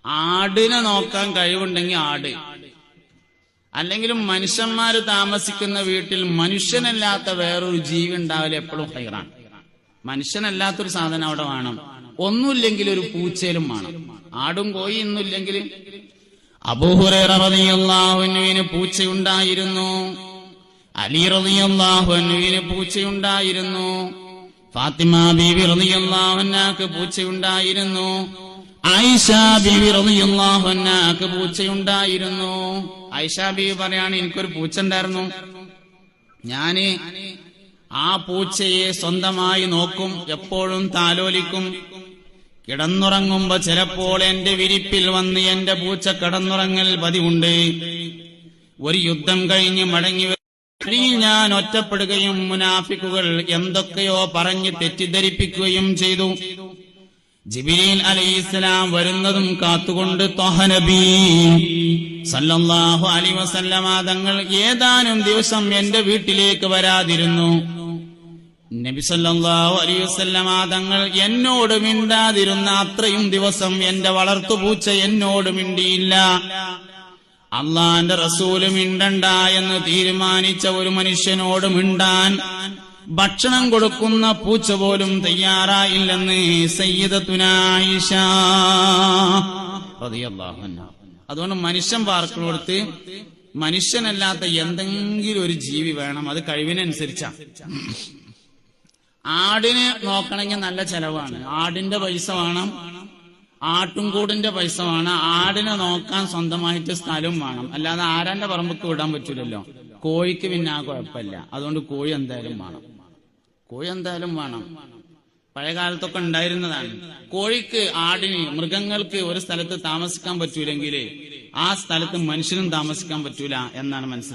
ആടിനെ നോക്കാൻ കഴിവുണ്ടെങ്കിൽ ആട്. അല്ലെങ്കിലും മനുഷ്യന്മാര് താമസിക്കുന്ന വീട്ടിൽ മനുഷ്യനല്ലാത്ത വേറൊരു ജീവി ഉണ്ടാവില്ല, എപ്പോഴും ഹൈറാണ്. മനുഷ്യനല്ലാത്തൊരു സാധനം അവിടെ വേണം. ഒന്നുമില്ലെങ്കിൽ ഒരു പൂച്ചയിലും വേണം. ആടും കോഴി ഒന്നുമില്ലെങ്കിൽ. അബൂ ഹുറൈറ റളിയല്ലാഹു അൻഹുവിന് പൂച്ചയുണ്ടായിരുന്നു. അലി റളിയല്ലാഹു അൻഹുവിന് പൂച്ചയുണ്ടായിരുന്നു. ഫാത്തിമ ബീവി റളിയല്ലാഹു അൻഹാക്ക് പൂച്ചയുണ്ടായിരുന്നു. ആയിഷ ബീവി റളിയല്ലാഹു അൻഹാക്ക് പൂച്ചയുണ്ടായിരുന്നു. ആയിഷ ബീവി പറയാണ്, എനിക്കൊരു പൂച്ച ഉണ്ടായിരുന്നു. ഞാന് ആ പൂച്ചയെ സ്വന്തമായി നോക്കും, എപ്പോഴും താലോലിക്കും. കിടന്നുറങ്ങുമ്പോ ചിലപ്പോൾ എന്റെ വിരിപ്പിൽ വന്ന് എന്റെ പൂച്ച കിടന്നുറങ്ങൽ പതിവുണ്ട്. ഒരു യുദ്ധം കഴിഞ്ഞ് മടങ്ങി വഴിയിൽ ഞാൻ ഒറ്റപ്പെടുകയും മുനാഫിക്കുകൾ എന്തൊക്കെയോ പറഞ്ഞ് തെറ്റിദ്ധരിപ്പിക്കുകയും ചെയ്തു. ജിബ്രീൽ അലൈഹിസ്സലാം വരുന്നതും കാത്തുകൊണ്ട് ത്വഹ നബി സല്ലല്ലാഹു അലൈഹി വസല്ലമ തങ്ങൾ ഏതാനും ദിവസം എന്റെ വീട്ടിലേക്ക് വരാതിരുന്നു. നബി സല്ലല്ലാഹു അലൈഹി വസല്ലമ തങ്ങൾ എന്നോട് മിണ്ടാതിരുന്ന അത്രയും ദിവസം എന്റെ വളർത്തുപൂച്ച എന്നോട് മിണ്ടിയില്ല. അള്ളാന്റെ റസൂല് മിണ്ടണ്ട എന്ന് തീരുമാനിച്ച ഒരു മനുഷ്യനോട് മിണ്ടാൻ ഭക്ഷണം കൊടുക്കുന്ന പൂച്ച പോലും തയ്യാറായില്ലെന്ന് സയ്യിദത്തുനാ ആയിഷ റളിയല്ലാഹു അൻഹാ. അതുകൊണ്ട് മനുഷ്യൻ പാർക്കുന്നിടത്ത് മനുഷ്യനല്ലാത്ത എന്തെങ്കിലും ഒരു ജീവി വേണം. അത് കഴിവിനനുസരിച്ചാ. ആടിനെ നോക്കണമെങ്കിൽ നല്ല ചെലവാണ്. ആടിന്റെ പൈസ വേണം, ആട്ടുംകൂടിന്റെ പൈസ വേണം. ആടിനെ നോക്കാൻ സ്വന്തമായിട്ട് സ്ഥലവും വേണം. അല്ലാതെ ആരാന്റെ പറമ്പൊക്കെ വിടാൻ പറ്റൂലല്ലോ. കോഴിക്ക് പിന്നെ ആ കുഴപ്പമില്ല. അതുകൊണ്ട് കോഴി എന്തായാലും വേണം. കോഴി എന്തായാലും വേണം. പഴയ കാലത്തൊക്കെ ഉണ്ടായിരുന്നതാണ്. കോഴിക്ക്, ആടിന്, മൃഗങ്ങൾക്ക് ഒരു സ്ഥലത്ത് താമസിക്കാൻ പറ്റൂലെങ്കിൽ ആ സ്ഥലത്ത് മനുഷ്യനും താമസിക്കാൻ പറ്റൂല എന്നാണ് മനസ്സിലാക്കുന്നത്.